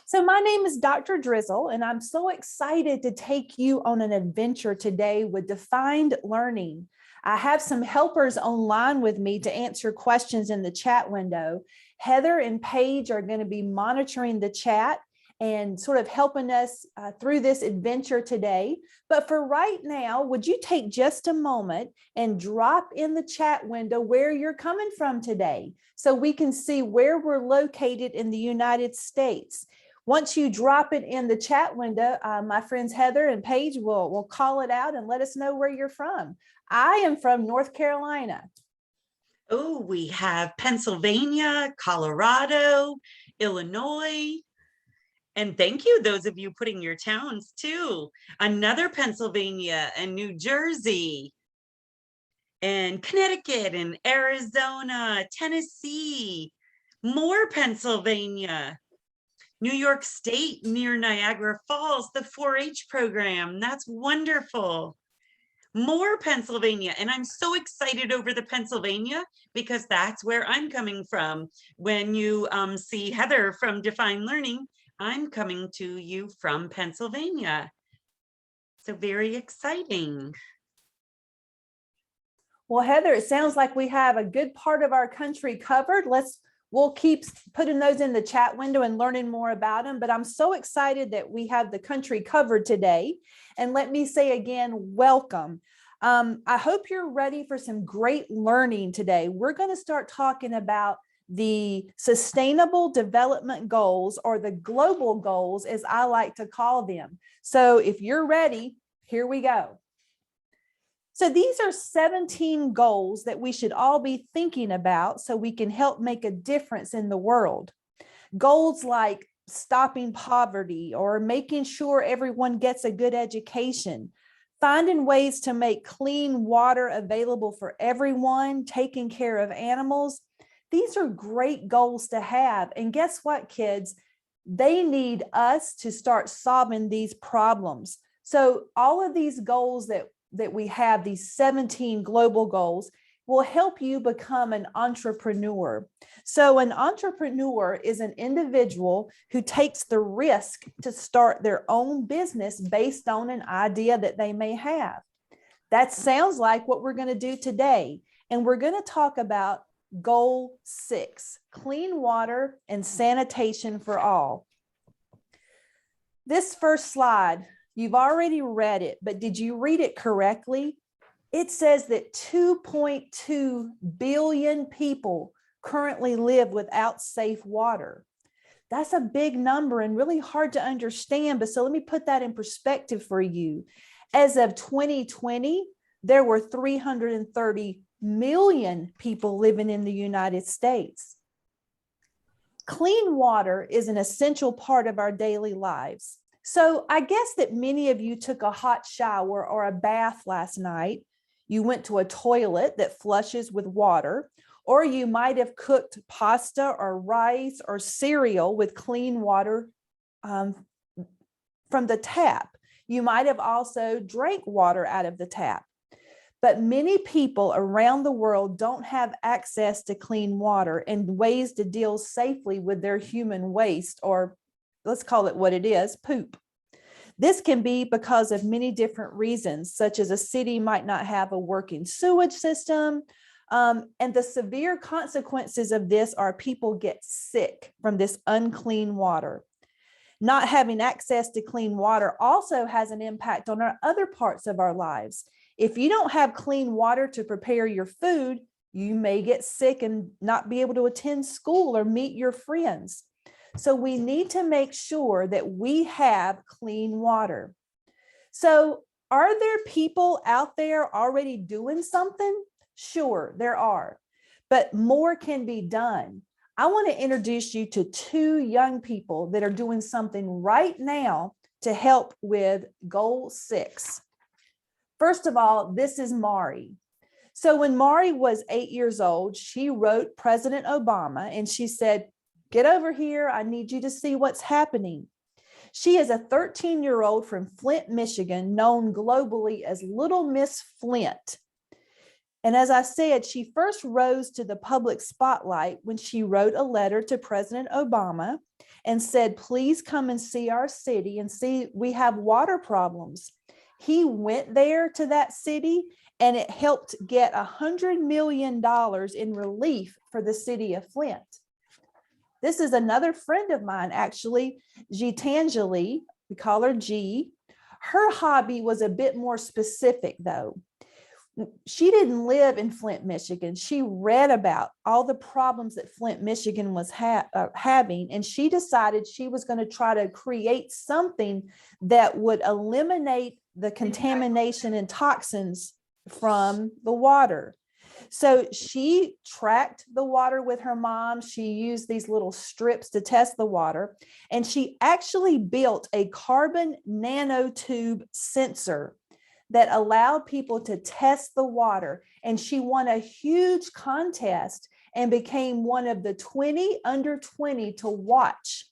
So my name is Dr. Drizzle, and I'm so excited to take you on an adventure today with defined learning. I have some helpers online with me to answer questions in the chat window. Heather and Paige are going to be monitoring the chat and sort of helping us through this adventure today. But for right now, would you take just a moment and drop in the chat window where you're coming from today so we can see where we're located in the United States? Once you drop it in the chat window, my friends Heather and Paige will call it out and let us know where you're from. I am from North Carolina. Oh, we have Pennsylvania, Colorado, Illinois. And thank you, those of you putting your towns too. Another Pennsylvania and New Jersey and Connecticut and Arizona, Tennessee, more Pennsylvania. New York State near Niagara Falls, the 4-H program. That's wonderful. More Pennsylvania. And I'm so excited over the Pennsylvania because that's where I'm coming from. When you see Heather from Define Learning, I'm coming to you from Pennsylvania. So very exciting. Well, Heather, it sounds like we have a good part of our country covered. We'll keep putting those in the chat window and learning more about them, but I'm so excited that we have the country covered today. And let me say again, welcome. I hope you're ready for some great learning today. We're going to start talking about the Sustainable Development Goals, or the global goals, as I like to call them. So if you're ready, here we go. So these are 17 goals that we should all be thinking about so we can help make a difference in the world. Goals like stopping poverty or making sure everyone gets a good education, finding ways to make clean water available for everyone, taking care of animals. These are great goals to have. And guess what, kids? They need us to start solving these problems. So all of these goals that we have, these 17 global goals, will help you become an entrepreneur. So an entrepreneur is an individual who takes the risk to start their own business based on an idea that they may have. That sounds like what we're going to do today. And we're going to talk about Goal 6, clean water and sanitation for all. This first slide, you've already read it, but did you read it correctly? It says that 2.2 billion people currently live without safe water. That's a big number and really hard to understand, but so let me put that in perspective for you. As of 2020, there were 330 million people living in the United States. Clean water is an essential part of our daily lives. So I guess that many of you took a hot shower or a bath last night. You went to a toilet that flushes with water, or you might have cooked pasta or rice or cereal with clean water from the tap. You might have also drank water out of the tap. But many people around the world don't have access to clean water and ways to deal safely with their human waste, or let's call it what it is, poop. This can be because of many different reasons, such as a city might not have a working sewage system. And the severe consequences of this are people get sick from this unclean water. Not having access to clean water also has an impact on our other parts of our lives. If you don't have clean water to prepare your food, you may get sick and not be able to attend school or meet your friends. So we need to make sure that we have clean water. So are there people out there already doing something? Sure, there are, but more can be done. I want to introduce you to 2 young people that are doing something right now to help with Goal 6. First of all, this is Mari. So when Mari was 8 years old, she wrote President Obama and she said, "Get over here. I need you to see what's happening." She is a 13-year-old from Flint, Michigan, known globally as Little Miss Flint. And as I said, she first rose to the public spotlight when she wrote a letter to President Obama. and said, please come and see our city and see we have water problems. He went there to that city and it helped get $100 million in relief for the city of Flint. This is another friend of mine, actually, Gitanjali, we call her G. Her hobby was a bit more specific though. She didn't live in Flint, Michigan. She read about all the problems that Flint, Michigan was having, and she decided she was going to try to create something that would eliminate the contamination and toxins from the water. So she tracked the water with her mom. She used these little strips to test the water, and she actually built a carbon nanotube sensor that allowed people to test the water. And she won a huge contest and became one of the 20 under 20 to watch.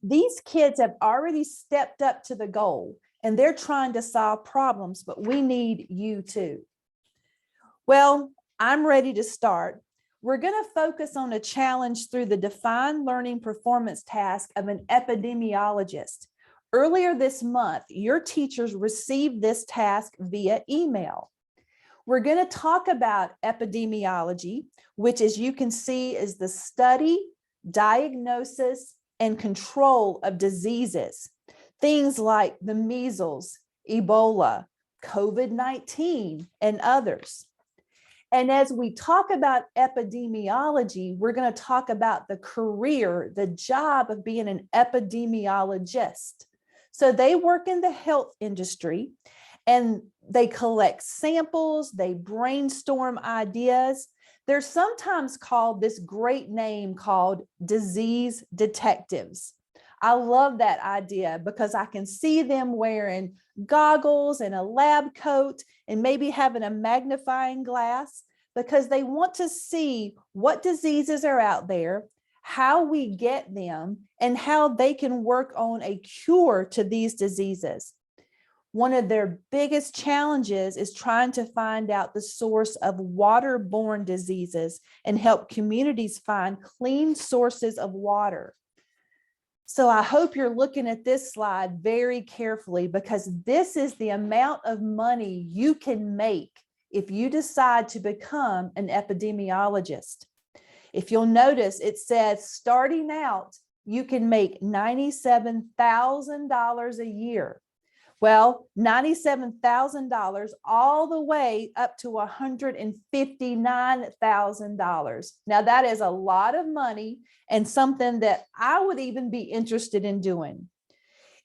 These kids have already stepped up to the goal and they're trying to solve problems, but we need you too. Well, I'm ready to start. We're going to focus on a challenge through the defined learning performance task of an epidemiologist. Earlier this month, your teachers received this task via email. We're going to talk about epidemiology, which, as you can see, is the study, diagnosis, and control of diseases. Things like the measles, Ebola, COVID-19, and others. And as we talk about epidemiology, we're going to talk about the career, the job of being an epidemiologist. So they work in the health industry and they collect samples, they brainstorm ideas. They're sometimes called this great name called disease detectives. I love that idea because I can see them wearing goggles and a lab coat and maybe having a magnifying glass because they want to see what diseases are out there, how we get them, and how they can work on a cure to these diseases. One of their biggest challenges is trying to find out the source of waterborne diseases and help communities find clean sources of water. So I hope you're looking at this slide very carefully because this is the amount of money you can make if you decide to become an epidemiologist. If you'll notice, it says starting out, you can make $97,000 a year. Well, $97,000 all the way up to $159,000. Now that is a lot of money and something that I would even be interested in doing.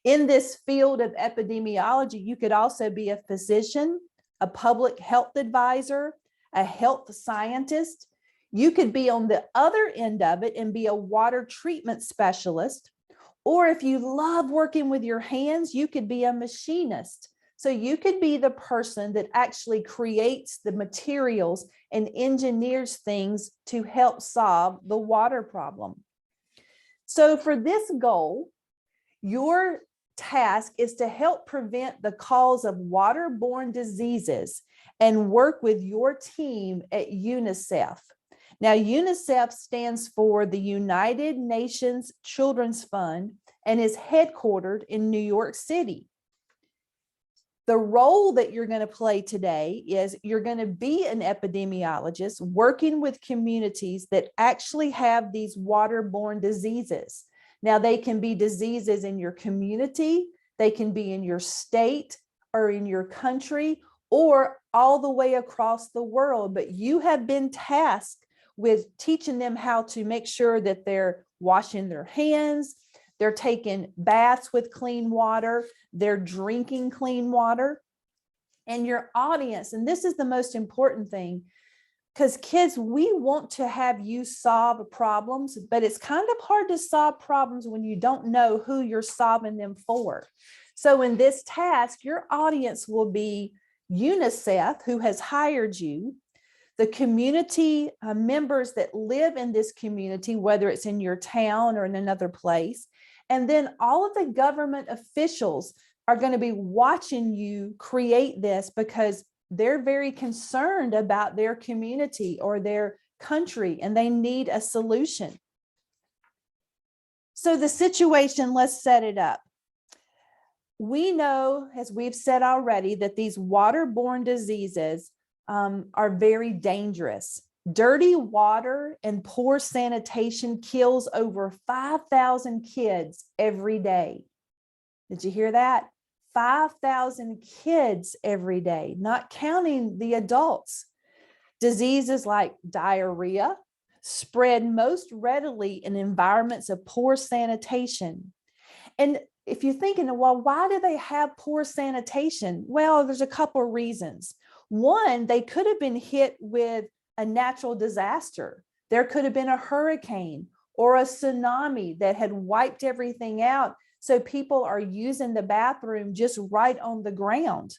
In this field of epidemiology, you could also be a physician, a public health advisor, a health scientist. You could be on the other end of it and be a water treatment specialist. Or if you love working with your hands, you could be a machinist. So you could be the person that actually creates the materials and engineers things to help solve the water problem. So for this goal, your task is to help prevent the cause of waterborne diseases and work with your team at UNICEF. Now, UNICEF stands for the United Nations Children's Fund and is headquartered in New York City. The role that you're going to play today is you're going to be an epidemiologist working with communities that actually have these waterborne diseases. Now, they can be diseases in your community, they can be in your state or in your country, or all the way across the world, but you have been tasked with teaching them how to make sure that they're washing their hands, they're taking baths with clean water, they're drinking clean water. And your audience, and this is the most important thing, because kids, we want to have you solve problems, but it's kind of hard to solve problems when you don't know who you're solving them for. So in this task, your audience will be UNICEF, who has hired you, the community members that live in this community, whether it's in your town or in another place, and then all of the government officials are going to be watching you create this because they're very concerned about their community or their country and they need a solution. So the situation, let's set it up. We know, as we've said already, that these waterborne diseases are very dangerous. Dirty water and poor sanitation kills over 5,000 kids every day. Did you hear that? 5,000 kids every day, not counting the adults. Diseases like diarrhea spread most readily in environments of poor sanitation. And if you're thinking, well, why do they have poor sanitation? Well, there's a couple of reasons. One, they could have been hit with a natural disaster. There could have been a hurricane or a tsunami that had wiped everything out. So people are using the bathroom just right on the ground.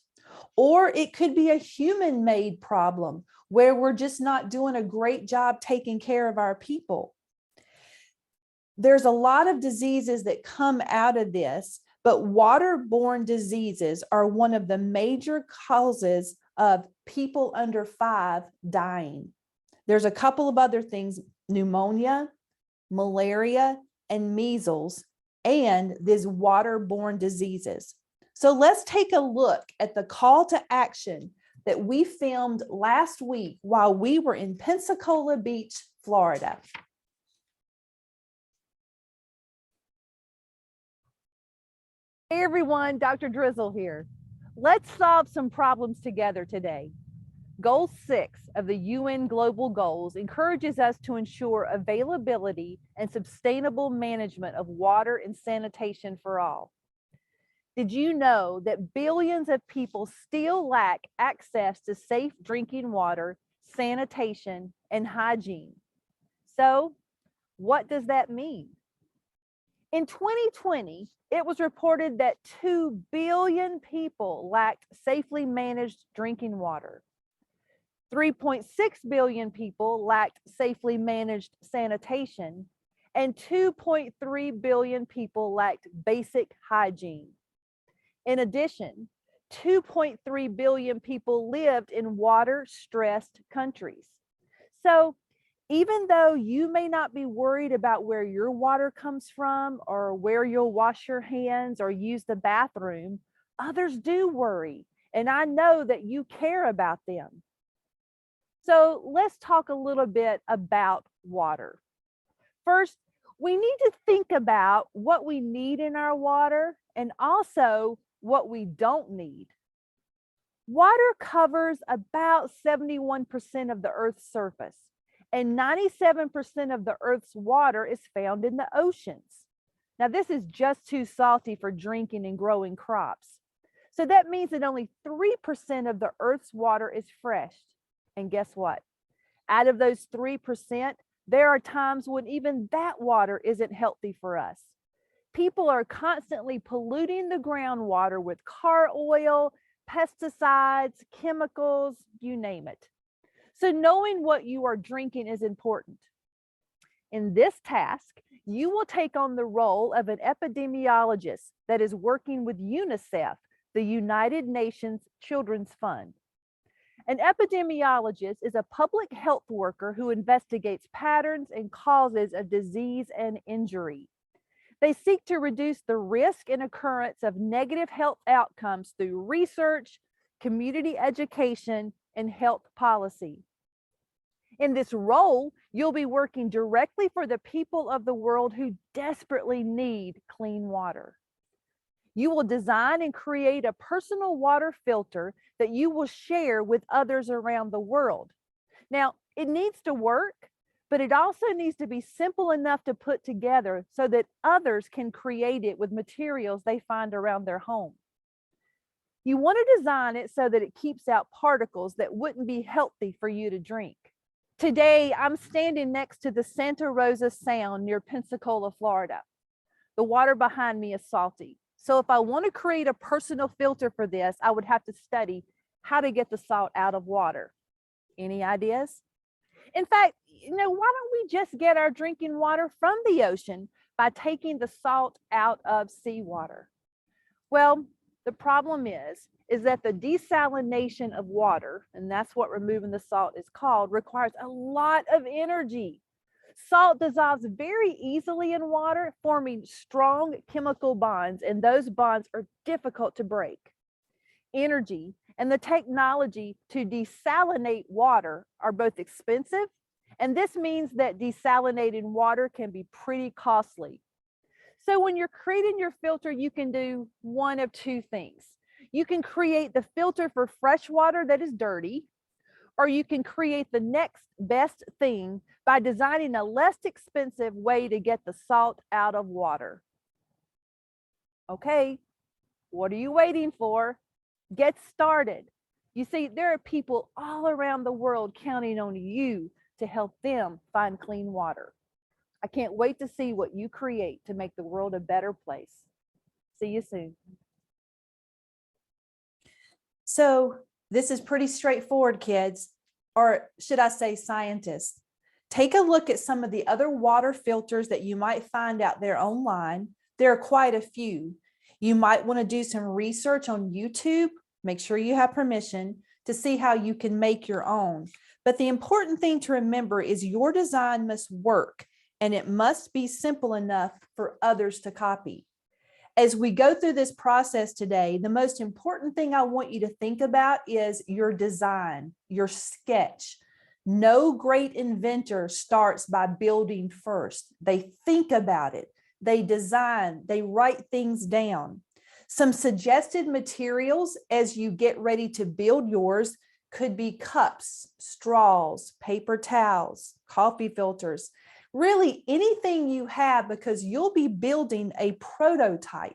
Or it could be a human-made problem where we're just not doing a great job taking care of our people. There's a lot of diseases that come out of this, but waterborne diseases are one of the major causes of people under 5 dying. There's a couple of other things: pneumonia, malaria, and measles, and these waterborne diseases. So let's take a look at the call to action that we filmed last week while we were in Pensacola Beach, Florida. Hey everyone, Dr. Drizzle here. Let's solve some problems together today. Goal 6 of the UN Global Goals encourages us to ensure availability and sustainable management of water and sanitation for all. Did you know that billions of people still lack access to safe drinking water, sanitation, and hygiene? So, what does that mean? In 2020, it was reported that 2 billion people lacked safely managed drinking water. 3.6 billion people lacked safely managed sanitation, and 2.3 billion people lacked basic hygiene. In addition, 2.3 billion people lived in water-stressed countries. So, even though you may not be worried about where your water comes from or where you'll wash your hands or use the bathroom, others do worry, and I know that you care about them. So let's talk a little bit about water. First, we need to think about what we need in our water and also what we don't need. Water covers about 71% of the Earth's surface, and 97% of the Earth's water is found in the oceans. Now, this is just too salty for drinking and growing crops. So that means that only 3% of the Earth's water is fresh. And guess what? Out of those 3%, there are times when even that water isn't healthy for us. People are constantly polluting the groundwater with car oil, pesticides, chemicals, you name it. So knowing what you are drinking is important. In this task, you will take on the role of an epidemiologist that is working with UNICEF, the United Nations Children's Fund. An epidemiologist is a public health worker who investigates patterns and causes of disease and injury. They seek to reduce the risk and occurrence of negative health outcomes through research, community education, and health policy. In this role, you'll be working directly for the people of the world who desperately need clean water. You will design and create a personal water filter that you will share with others around the world. Now, it needs to work, but it also needs to be simple enough to put together so that others can create it with materials they find around their home. You want to design it so that it keeps out particles that wouldn't be healthy for you to drink. Today, I'm standing next to the Santa Rosa Sound near Pensacola, Florida. The water behind me is salty. So if I want to create a personal filter for this, I would have to study how to get the salt out of water. Any ideas? In fact, why don't we just get our drinking water from the ocean by taking the salt out of seawater? Well, the problem is that the desalination of water, and that's what removing the salt is called, requires a lot of energy. Salt dissolves very easily in water, forming strong chemical bonds, and those bonds are difficult to break. Energy and the technology to desalinate water are both expensive, and this means that desalinating water can be pretty costly. So when you're creating your filter, you can do one of two things. You can create the filter for fresh water that is dirty, or you can create the next best thing by designing a less expensive way to get the salt out of water. Okay, what are you waiting for? Get started. You see, there are people all around the world counting on you to help them find clean water. I can't wait to see what you create to make the world a better place. See you soon. So this is pretty straightforward, kids, or should I say scientists. Take a look at some of the other water filters that you might find out there online. There are quite a few. You might want to do some research on YouTube. Make sure you have permission to see how you can make your own. But the important thing to remember is your design must work, and it must be simple enough for others to copy. As we go through this process today, the most important thing I want you to think about is your design, your sketch. No great inventor starts by building first. They think about it, they design, they write things down. Some suggested materials as you get ready to build yours could be cups, straws, paper towels, coffee filters, really anything you have, because you'll be building a prototype.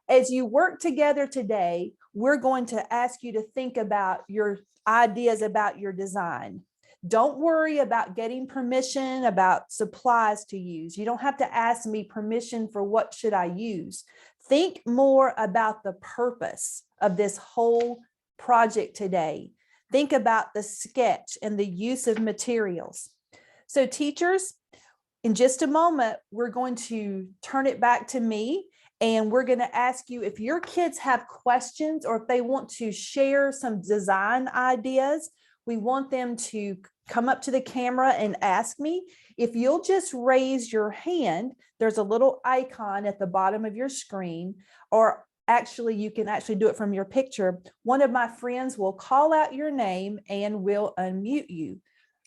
As you work together today, we're going to ask you to think about your ideas about your design. Don't worry about getting permission about supplies to use. You don't have to ask me permission for what should I use. Think more about the purpose of this whole project today. Think about the sketch and the use of materials. So teachers, in just a moment, we're going to turn it back to me, and we're going to ask you if your kids have questions or if they want to share some design ideas. We want them to come up to the camera and ask me. If you'll just raise your hand, there's a little icon at the bottom of your screen, or actually you can actually do it from your picture. One of my friends will call out your name and will unmute you.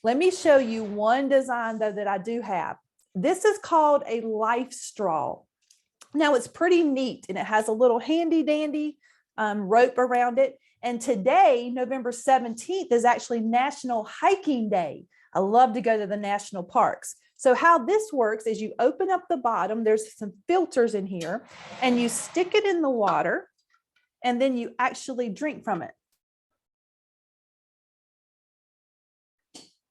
Let me show you one design though that I do have. This is called a life straw. Now it's pretty neat, and it has a little handy dandy rope around it. And today, November 17th, is actually National Hiking Day. I love to go to the national parks. So how this works is you open up the bottom, there's some filters in here, and you stick it in the water, and then you actually drink from it.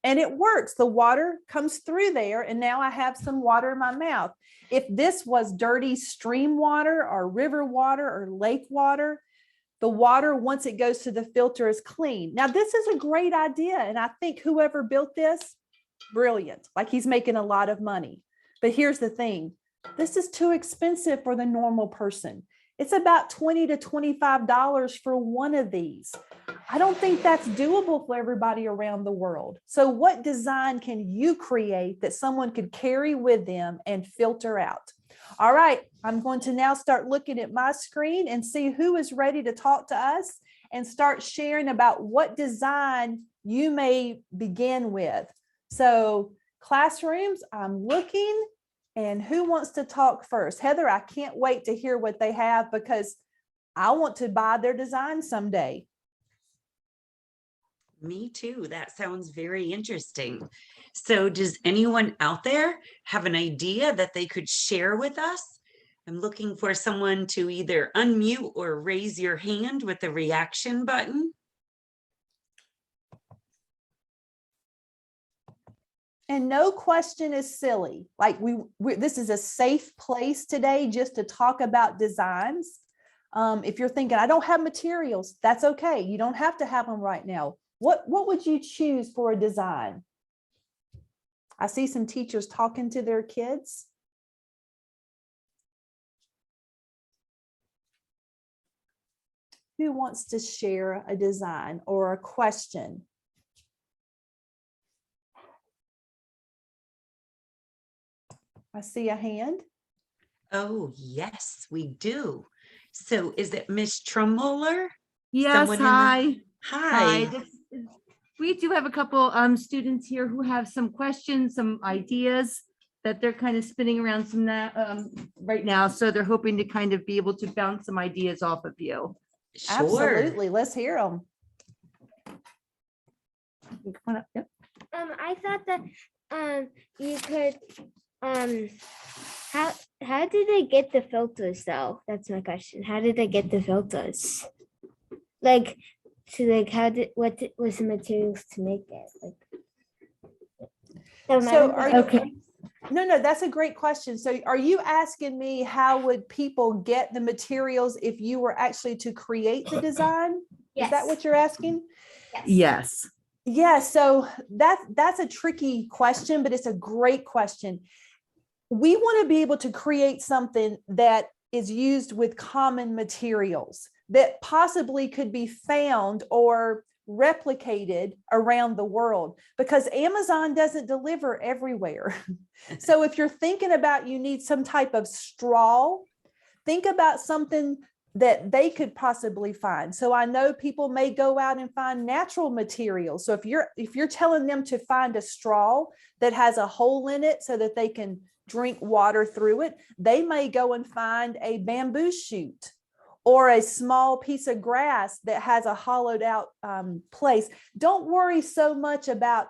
And it works. The water comes through there, and now I have some water in my mouth. If this was dirty stream water or river water or lake water, the water, once it goes to the filter, is clean. Now, this is a great idea, and I think whoever built this, brilliant. Like, he's making a lot of money. But here's the thing. This is too expensive for the normal person. It's about $20 to $25 for one of these. I don't think that's doable for everybody around the world. So what design can you create that someone could carry with them and filter out? All right, I'm going to now start looking at my screen and see who is ready to talk to us and start sharing about what design you may begin with. So classrooms, I'm looking. And who wants to talk first? Heather, I can't wait to hear what they have because I want to buy their design someday. Me too. That sounds very interesting. So does anyone out there have an idea that they could share with us? I'm looking for someone to either unmute or raise your hand with the reaction button. And no question is silly. Like this is a safe place today just to talk about designs. If you're thinking, I don't have materials, that's okay. You don't have to have them right now. What would you choose for a design? I see some teachers talking to their kids. Who wants to share a design or a question? I see a hand. Oh, yes, we do. So is it Miss Trummuller? Yes, Someone in the- hi. Hi. We do have a couple students here who have some questions, some ideas that they're kind of spinning around some right now. So they're hoping to kind of be able to bounce some ideas off of you. Sure. Absolutely. Let's hear them. Come on up. Yep. I thought that you could how did they get the filters though? That's my question. How did they get the filters? Like what was the materials to make it? So are you, Okay. no, that's a great question. So are you asking me how would people get the materials if you were actually to create the design? Is that what you're asking? Yes. Yeah, so that's a tricky question, but it's a great question. We want to be able to create something that is used with common materials that possibly could be found or replicated around the world, because Amazon doesn't deliver everywhere. So if you're thinking about you need some type of straw, think about something that they could possibly find. So I know people may go out and find natural materials. So if you're telling them to find a straw that has a hole in it so that they can drink water through it, they may go and find a bamboo shoot or a small piece of grass that has a hollowed out place. Don't worry so much about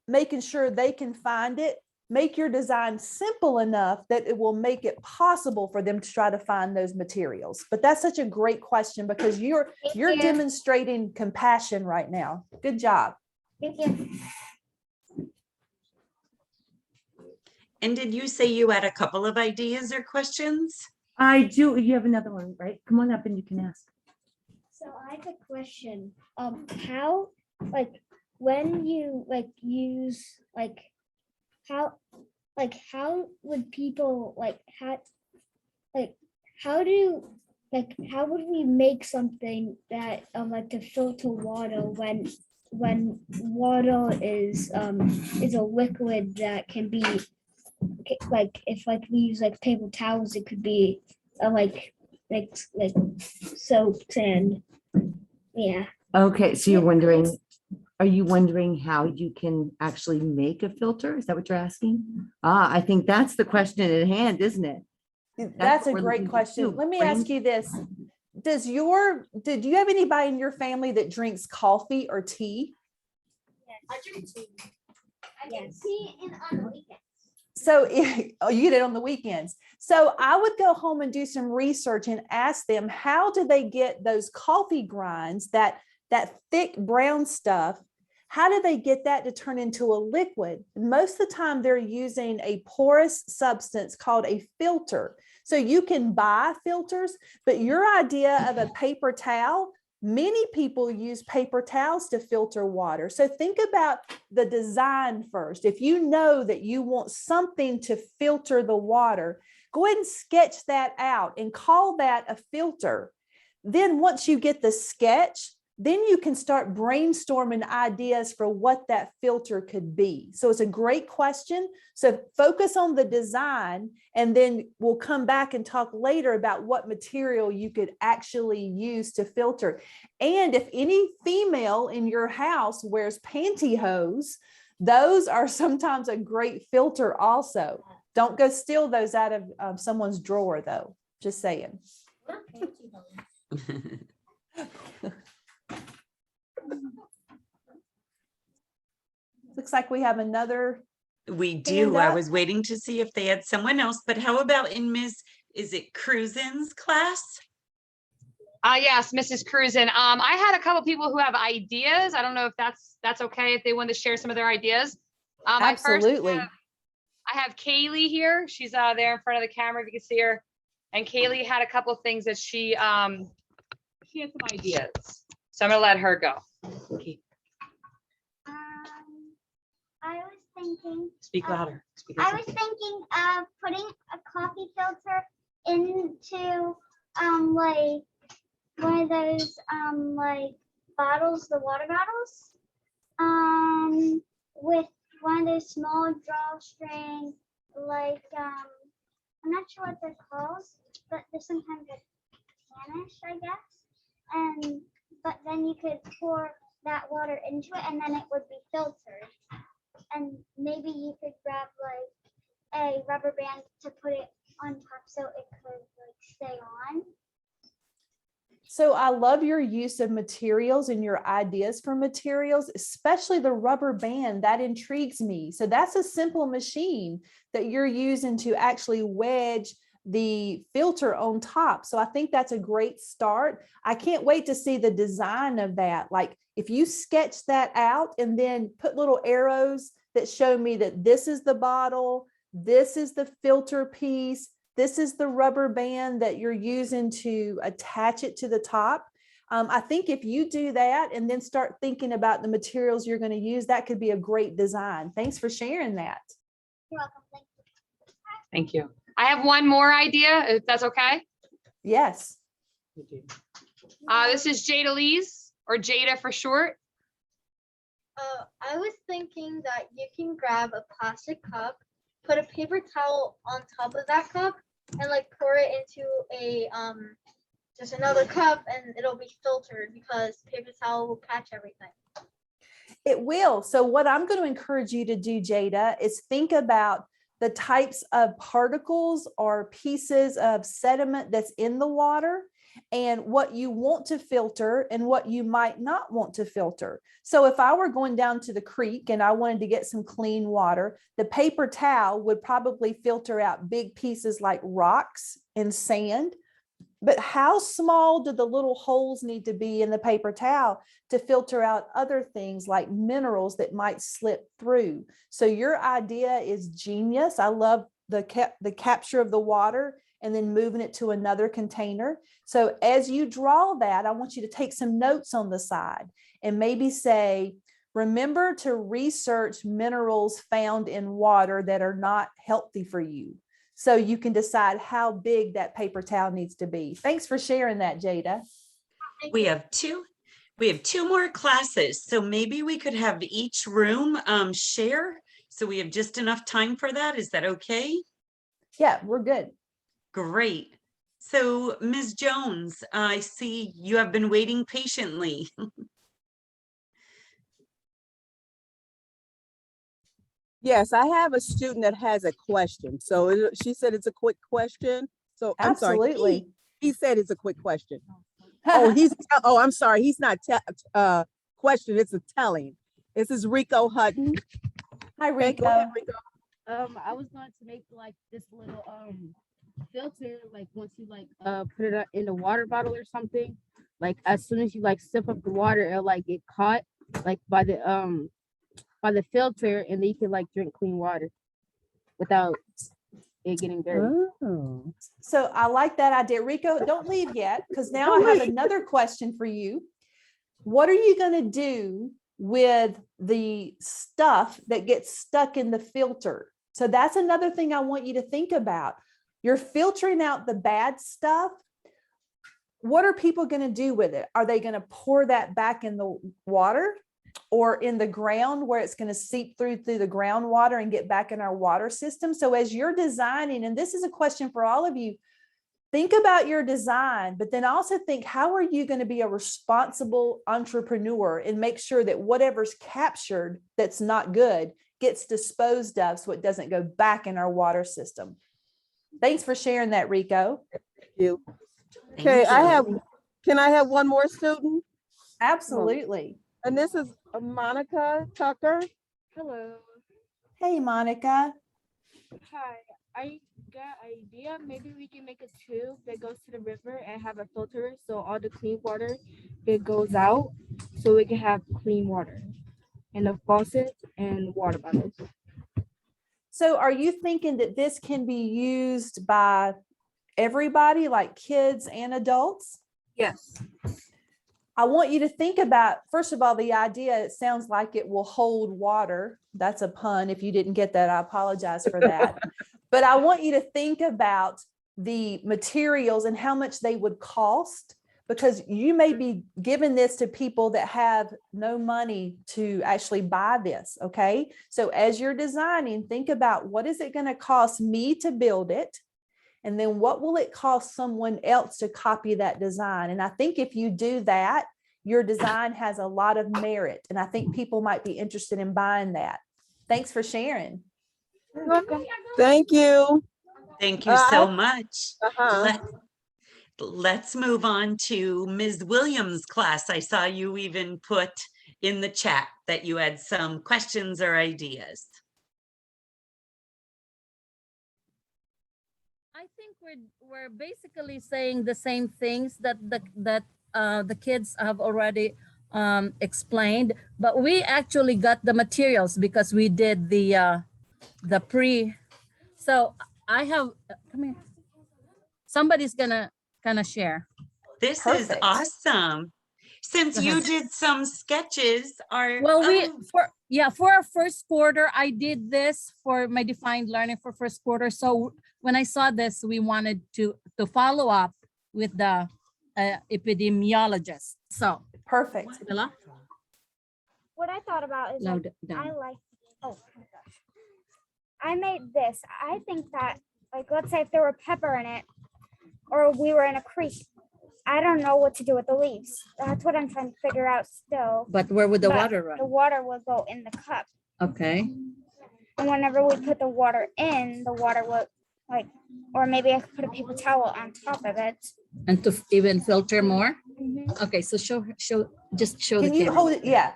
making sure they can find it. Make your design simple enough that it will make it possible for them to try to find those materials. But that's such a great question because you're you. demonstrating compassion right now. Good job. Thank you. And did you say you had a couple of ideas or questions? I do. You have another one, right? Come on up and you can ask. So I have a question. How when you use how would people how would we make something that to filter water when water is a liquid that can be if we use paper towels, it could be soap and yeah. Okay, so are you wondering how you can actually make a filter? Is that what you're asking? I think that's the question at hand, isn't it? That's a what we're great looking to question. do. Let me ask you this. Did you have anybody in your family that drinks coffee or tea? I drink tea. I drink tea on the weekend. So you get it on the weekends. So I would go home and do some research and ask them, how do they get those coffee grinds, that thick brown stuff? How do they get that to turn into a liquid? Most of the time they're using a porous substance called a filter. So you can buy filters, but your idea of a paper towel, many people use paper towels to filter water. So think about the design first. If you know that you want something to filter the water, go ahead and sketch that out and call that a filter. Then once you get the sketch, then you can start brainstorming ideas for what that filter could be. So it's a great question. So focus on the design, and then we'll come back and talk later about what material you could actually use to filter. And if any female in your house wears pantyhose, those are sometimes a great filter also. Don't go steal those out of someone's drawer though, just saying. Looks like we have another. We do. I up. was waiting to see if they had someone else, but how about in is it Cruisin's class? Yes, Mrs. Cruisin. I had a couple people who have ideas. I don't know if that's okay if they want to share some of their ideas. Absolutely. I have Kaylee here. She's there in front of the camera, if you can see her. And Kaylee had a couple of things that she had some ideas. So I'm gonna let her go. Okay. I was thinking. Speak louder. Speak I louder. was thinking of putting a coffee filter into like one of those bottles, the water bottles, with one of those small drawstring I'm not sure what they're called, but they're sometimes like Spanish, I guess. And but then you could pour that water into it, and then it would be filtered. And maybe you could grab like a rubber band to put it on top so it could like stay on. So I love your use of materials and your ideas for materials, especially the rubber band. That intrigues me. So that's a simple machine that you're using to actually wedge the filter on top. So I think that's a great start. I can't wait to see the design of that. Like if you sketch that out and then put little arrows that show me that this is the bottle, this is the filter piece, this is the rubber band that you're using to attach it to the top. I think if you do that and then start thinking about the materials you're going to use, that could be a great design. Thanks for sharing that. You're welcome. Thank you. Thank you. I have one more idea, if that's okay. Yes. This is Jada Lees, or Jada for short. I was thinking that you can grab a plastic cup, put a paper towel on top of that cup, and like pour it into a just another cup, and it'll be filtered because paper towel will catch everything. It will. So what I'm going to encourage you to do, Jada, is think about the types of particles or pieces of sediment that's in the water and what you want to filter and what you might not want to filter. So if I were going down to the creek and I wanted to get some clean water, the paper towel would probably filter out big pieces like rocks and sand. But how small do the little holes need to be in the paper towel to filter out other things like minerals that might slip through? So your idea is genius. I love the capture of the water and then moving it to another container. So as you draw that, I want you to take some notes on the side and maybe say, remember to research minerals found in water that are not healthy for you. So you can decide how big that paper towel needs to be. Thanks for sharing that, Jada. We have two more classes, so maybe we could have each room share. So we have just enough time for that. Is that okay? Yeah, we're good. Great. So Ms. Jones, I see you have been waiting patiently. Yes, I have a student that has a question. So she said it's a quick question. So I'm sorry. Absolutely. He said it's a quick question. Oh, I'm sorry. He's not question. It's a telling. This is Rico Hutton. Hi, Okay, Rico. go ahead, Rico. I was going to make like this little filter, like once you like put it in a water bottle or something, like as soon as you like sip up the water, it'll like get caught like by the filter, and then you can like drink clean water without it getting dirty. Oh. So I like that idea. Rico, don't leave yet, because now I have another question for you. What are you going to do with the stuff that gets stuck in the filter? So that's another thing I want you to think about. You're filtering out the bad stuff. What are people going to do with it? Are they going to pour that back in the water or in the ground where it's going to seep through the groundwater and get back in our water system? So as you're designing, and this is a question for all of you, think about your design, but then also think, how are you going to be a responsible entrepreneur and make sure that whatever's captured that's not good gets disposed of so it doesn't go back in our water system? Thanks for sharing that, Rico. Thank you. Okay, can I have one more student? Absolutely. And this is Monica Tucker. Hello. Hey, Monica. Hi. I got an idea. Maybe we can make a tube that goes to the river and have a filter, so all the clean water it goes out, so we can have clean water and the faucets and water bottles. So are you thinking that this can be used by everybody, like kids and adults? Yes. I want you to think about, first of all, the idea, it sounds like it will hold water. That's a pun. If you didn't get that, I apologize for that. But I want you to think about the materials and how much they would cost. because you may be giving this to people that have no money to actually buy this. Okay. So as you're designing, think about what is it going to cost me to build it? And then what will it cost someone else to copy that design? And I think if you do that, your design has a lot of merit. And I think people might be interested in buying that. Thanks for sharing. You're welcome. Thank you. Thank you so I- much. Uh-huh. Let's move on to Ms. Williams' class. I saw you even put in the chat that you had some questions or ideas. I think we're basically saying the same things that the kids have already explained, but we actually got the materials because we did the pre. So I have, come here. Somebody's gonna share. This is Perfect. awesome. Since Go you ahead. did some sketches, Well, for our first quarter, I did this for my defined learning for first quarter. So when I saw this, we wanted to follow up with the epidemiologist. So Perfect. Bella, What I thought about is loud like, down. I like, oh my gosh. I made this. I think that, like, let's say if there were pepper in it, or we were in a creek, I don't know what to do with the leaves. That's what I'm trying to figure out still. But where would the But water run? The water will go in the cup. Okay. And whenever we put the water in, the water will, like, or maybe I could put a paper towel on top of it. And to even filter more. Mhm. Okay, so show, just show Can the you camera. hold it? Yeah.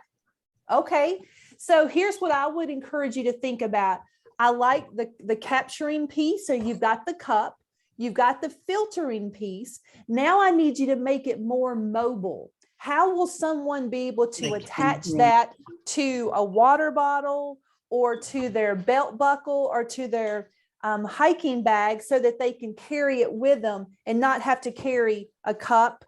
Okay. So here's what I would encourage you to think about. I like the capturing piece. So you've got the cup, you've got the filtering piece. Now I need you to make it more mobile. How will someone be able to attach that to a water bottle or to their belt buckle or to their hiking bag so that they can carry it with them and not have to carry a cup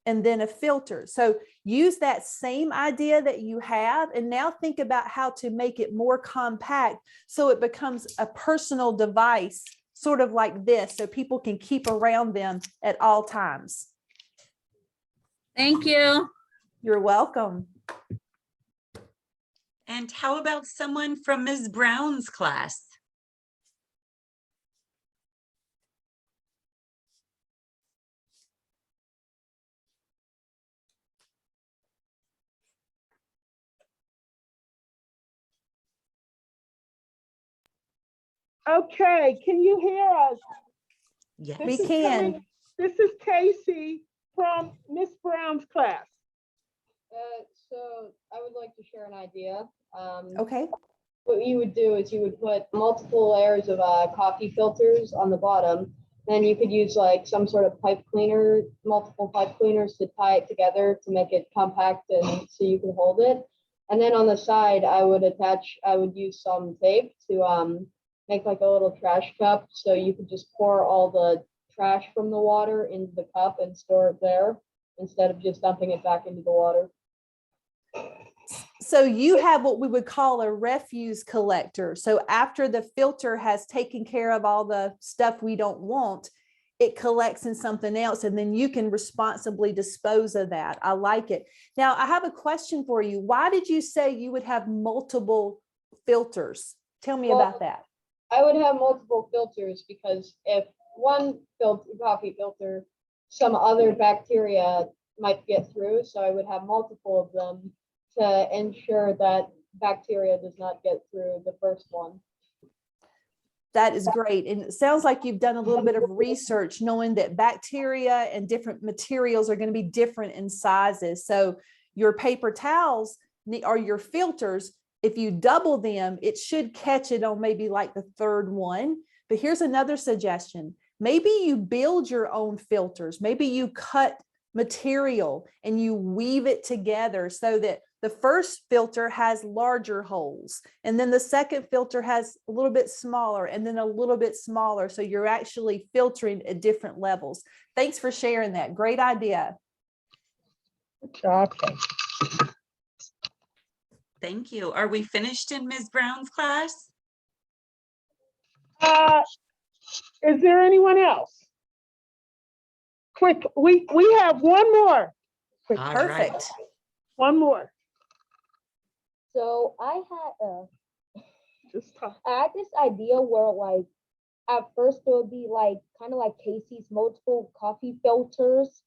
and then a filter? So use that same idea that you have and now think about how to make it more compact so it becomes a personal device, sort of like this, so people can keep around them at all times. Thank you. You're welcome. and how about someone from Ms. Brown's class? Okay, can you hear us? Yes. We can. This is Casey from Miss Brown's class. So I would like to share an idea. Okay. What you would do is you would put multiple layers of coffee filters on the bottom. Then you could use like some sort of pipe cleaner, multiple pipe cleaners to tie it together to make it compact and so you can hold it. And then on the side, I would use some tape to make like a little trash cup. So you could just pour all the trash from the water into the cup and store it there instead of just dumping it back into the water. So you have what we would call a refuse collector. So after the filter has taken care of all the stuff we don't want, it collects in something else, and then you can responsibly dispose of that. I like it. Now, I have a question for you. Why did you say you would have multiple filters? Tell me about that. I would have multiple filters because if one coffee filter, some other bacteria might get through. So I would have multiple of them to ensure that bacteria does not get through the first one. That is great. And it sounds like you've done a little bit of research knowing that bacteria and different materials are going to be different in sizes. So your paper towels or your filters, if you double them, it should catch it on maybe like the third one. But here's another suggestion. Maybe you build your own filters. Maybe you cut material and you weave it together so that the first filter has larger holes, and then the second filter has a little bit smaller, and then a little bit smaller. So you're actually filtering at different levels. Thanks for sharing that. Great idea. Good job. Thank you. Are we finished in Ms. Brown's class? Is there anyone else? quick, we have one more. Quick, All right. Perfect. one more. So I Just talk. had this idea where like at first it would be like kind of like Casey's multiple coffee filters,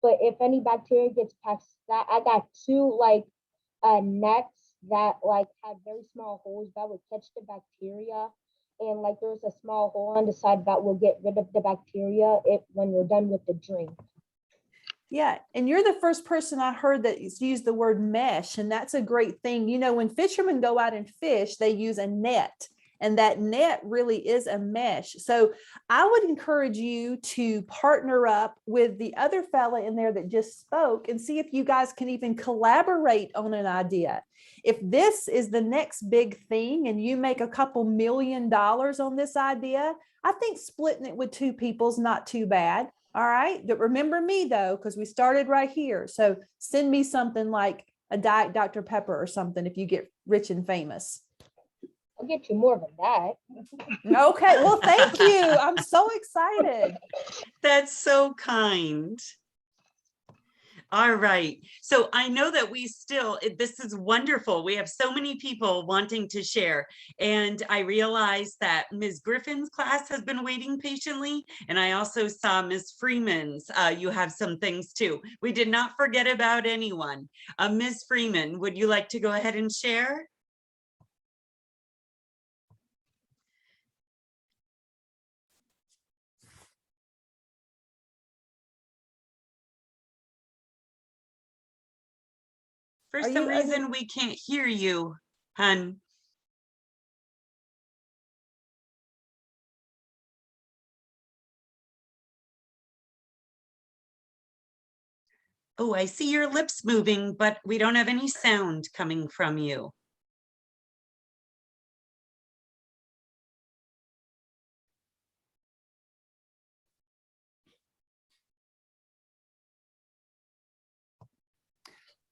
but if any bacteria gets past that, I got two like nets that like had very small holes that would catch the bacteria, and like there's a small hole on the side that will get rid of the bacteria when you're done with the drink. Yeah, and you're the first person I heard that used the word mesh, and that's a great thing. You know, when fishermen go out and fish, they use a net, and that net really is a mesh. So I would encourage you to partner up with the other fella in there that just spoke and see if you guys can even collaborate on an idea. If this is the next big thing and you make a couple $1 million on this idea, I think splitting it with two people is not too bad. All right. But remember me though, because we started right here. So send me something like a Diet Dr. Pepper or something if you get rich and famous. I'll get you more than that. Okay. Well, thank you. I'm so excited. That's so kind. All right. So I know that this is wonderful. We have so many people wanting to share. And I realized that Ms. Griffin's class has been waiting patiently. And I also saw Ms. Freeman's. You have some things too. We did not forget about anyone. Ms. Freeman, would you like to go ahead and share? For some reason, we can't hear you, hun. Oh, I see your lips moving, but we don't have any sound coming from you.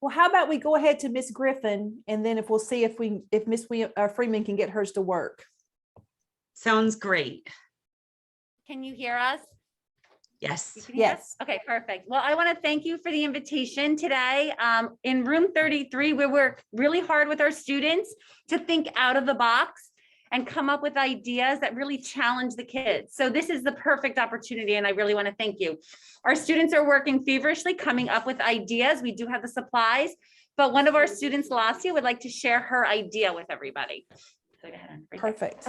Well, how about we go ahead to Miss Griffin, and then we'll see if Miss Freeman can get hers to work. Sounds great. Can you hear us? Yes. Yes. Okay, perfect. Well, I want to thank you for the invitation today. In room 33, we work really hard with our students to think out of the box and come up with ideas that really challenge the kids. So this is the perfect opportunity, and I really want to thank you. Our students are working feverishly, coming up with ideas. We do have the supplies, but one of our students, Lassia, would like to share her idea with everybody. So go ahead. Perfect.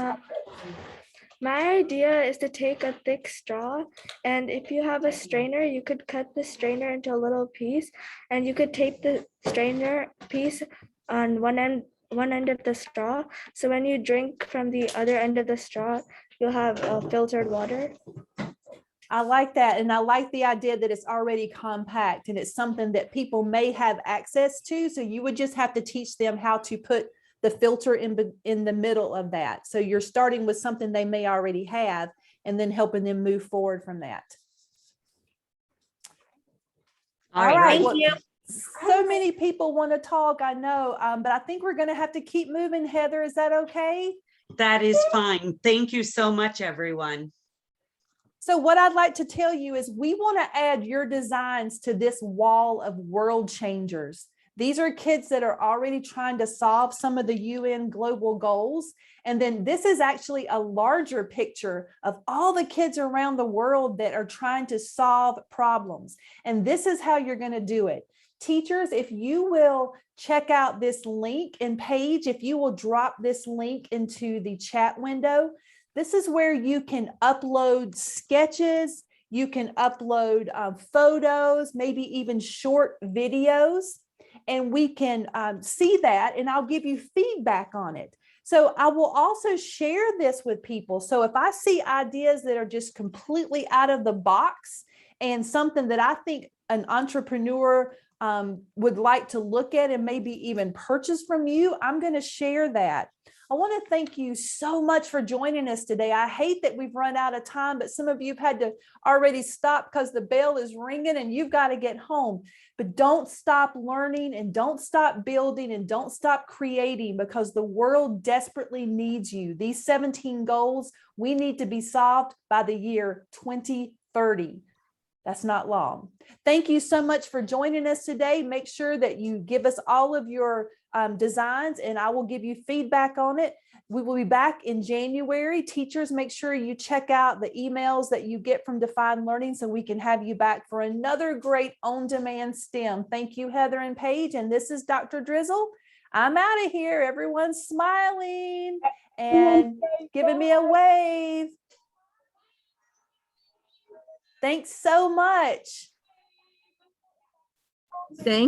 My idea is to take a thick straw, and if you have a strainer, you could cut the strainer into a little piece, and you could tape the strainer piece on one end of the straw. So when you drink from the other end of the straw, you'll have filtered water. I like that. And I like the idea that it's already compact and it's something that people may have access to. So you would just have to teach them how to put the filter in the middle of that. So you're starting with something they may already have and then helping them move forward from that. All right. Thank you. So many people want to talk, I know, but I think we're going to have to keep moving. Heather, is that okay? That is fine. Thank you so much, everyone. So what I'd like to tell you is we want to add your designs to this wall of world changers. These are kids that are already trying to solve some of the UN global goals. And then this is actually a larger picture of all the kids around the world that are trying to solve problems. And this is how you're going to do it. Teachers, if you will check out this link and page, if you will drop this link into the chat window, this is where you can upload sketches, you can upload photos, maybe even short videos, and we can see that, and I'll give you feedback on it. So I will also share this with people. So if I see ideas that are just completely out of the box and something that I think an entrepreneur would like to look at and maybe even purchase from you, I'm going to share that. I want to thank you so much for joining us today. I hate that we've run out of time, but some of you have had to already stop because the bell is ringing and you've got to get home. But don't stop learning and don't stop building and don't stop creating, because the world desperately needs you. These 17 goals, we need to be solved by the year 2030. That's not long. Thank you so much for joining us today. Make sure that you give us all of your designs and I will give you feedback on it. We will be back in January. Teachers, make sure you check out the emails that you get from Defined Learning so we can have you back for another great on-demand STEM. Thank you, Heather and Paige. And this is Dr. Drizzle. I'm out of here. Everyone's smiling and giving me a wave. Thanks so much. Thank